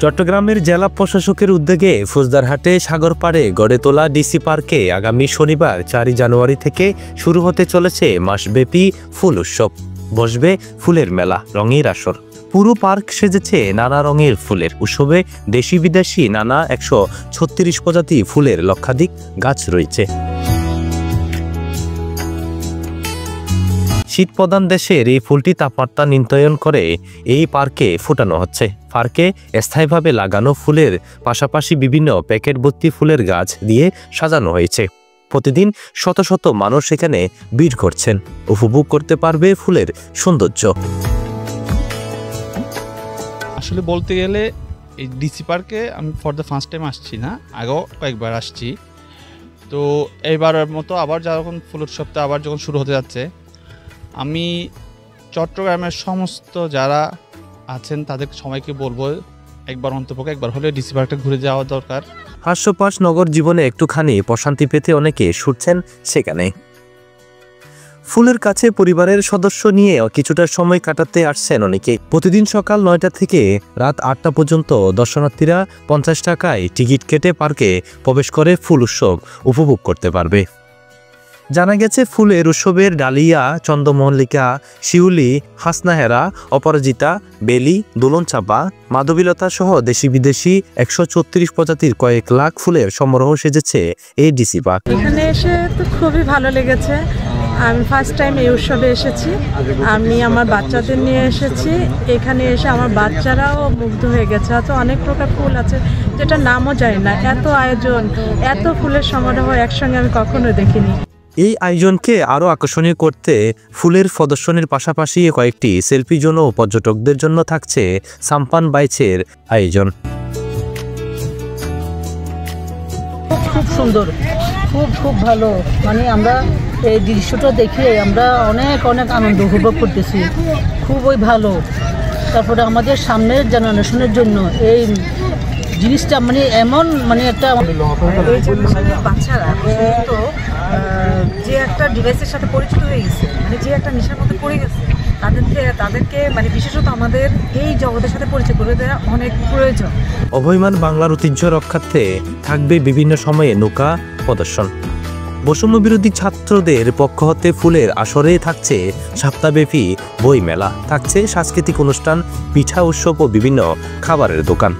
চট্টগ্রামের জেলা প্রশাসকের উদ্যোগে ফৌজদারহাটে সাগর পাড়ে গড়ে তোলা ডিসি পার্কে আগামী শনিবার 4 জানুয়ারি থেকে শুরু হতে চলেছে মাসব্যাপী ফুল উৎসব। বসবে ফুলের মেলা, রঙের আসর। পুরো পার্ক সেজেছে নানা রঙের ফুলের উৎসবে। দেশি বিদেশি নানা 136 প্রজাতি ফুলের লক্ষাধিক গাছ রয়েছে। শীত প্রধান দেশের এই ফুলটি তাপমাত্রা নিয়ন্ত্রণ করে এই পার্কে ফোটানো হচ্ছে। পার্কে স্থায়ীভাবে লাগানো ফুলের পাশাপাশি বিভিন্ন প্যাকেট ভর্তি ফুলের গাছ দিয়ে সাজানো হয়েছে। প্রতিদিন শত শত মানুষ এখানে ভিড় করছেন, উপভোগ করতে পারবে ফুলের সৌন্দর্য। আসলে বলতে গেলে এই ডিসি পার্কে আমি ফর দ্য ফার্স্ট টাইম আসছি না, আগেও কয়েকবার আসছি। তো এইবারের মতো আবার যখন ফুল উৎসবটা আবার যখন শুরু হতে যাচ্ছে, আমি চট্টগ্রামের সমস্ত যারা আছেন তাদের সবাইকে বলবো একবার অন্তপক্ষে একবার হলে ডিসি পার্কটা ঘুরে যাওয়া দরকার। হাস্যপাশ নগর জীবনে একটুখানি প্রশান্তি পেতে অনেকে ছুটছেন সেখানে। ফুলের কাছে পরিবারের সদস্য নিয়ে কিছুটা সময় কাটাতে আসছেন অনেকে। প্রতিদিন সকাল 9টা থেকে রাত 8টা পর্যন্ত দর্শনার্থীরা 50 টাকায় টিকিট কেটে পার্কে প্রবেশ করে ফুল উৎসব উপভোগ করতে পারবে। জানা গেছে ফুলের উৎসবের ডালিয়া, চন্দ্রমল্লিকা, শিউলি, হাসনাহেরা, অপরাজিতা, বেলি, দোলন চাপা, মাধবীলতা সহ দেশি বিদেশি 136 প্রজাতির কয়েক লাখ ফুলের সমারোহ সেজেছে এই ডিসি পার্ক। এখানে এসে তো খুবই ভালো লেগেছে। আমি ফার্স্ট টাইম এই উৎসবে এসেছি। আমি আমার বাচ্চাদের নিয়ে এসেছি। এখানে এসে আমার বাচ্চারাও মুগ্ধ হয়ে গেছে। এত অনেক প্রকার ফুল আছে যেটা নামও জানি না। এত আয়োজন, এত ফুলের সমারোহ একসঙ্গে আমি কখনো দেখিনি। এই আয়োজনকে আরও আকর্ষণীয় করতে ফুলের প্রদর্শনীর পাশাপাশি কয়েকটি সেলফি জোন ও পর্যটকদের জন্য থাকছে সাম্পান বাইচের আয়োজন। খুব সুন্দর, খুব ভালো। মানে আমরা এই দৃশ্যটা দেখে আমরা অনেক আনন্দ উপভোগ করতেছি। খুবই ভালো। তারপরে আমাদের সামনের জেনারেশনের জন্য এই জিনিসটা মানে এমন মানে একটা বাচ্চারা তো যে একটা ডিভাইসের সাথে পরিচিত হয়ে গেছে, মানে যে একটা নেশার মধ্যে পড়ে গেছে, তাদেরকে মানে বিশেষত আমাদের এই জগতের সাথে পরিচয় করে দেওয়া অনেক প্রয়োজন। অভয়মান বাংলার ঐতিহ্য রক্ষার্থে থাকবে বিভিন্ন সময়ে নৌকা প্রদর্শন। বৈষম্য বিরোধী ছাত্রদের পক্ষ হতে ফুলের আসরে থাকছে সপ্তাহব্যাপী বই মেলা, থাকছে সাংস্কৃতিক অনুষ্ঠান, পিঠা উৎসব ও বিভিন্ন খাবারের দোকান।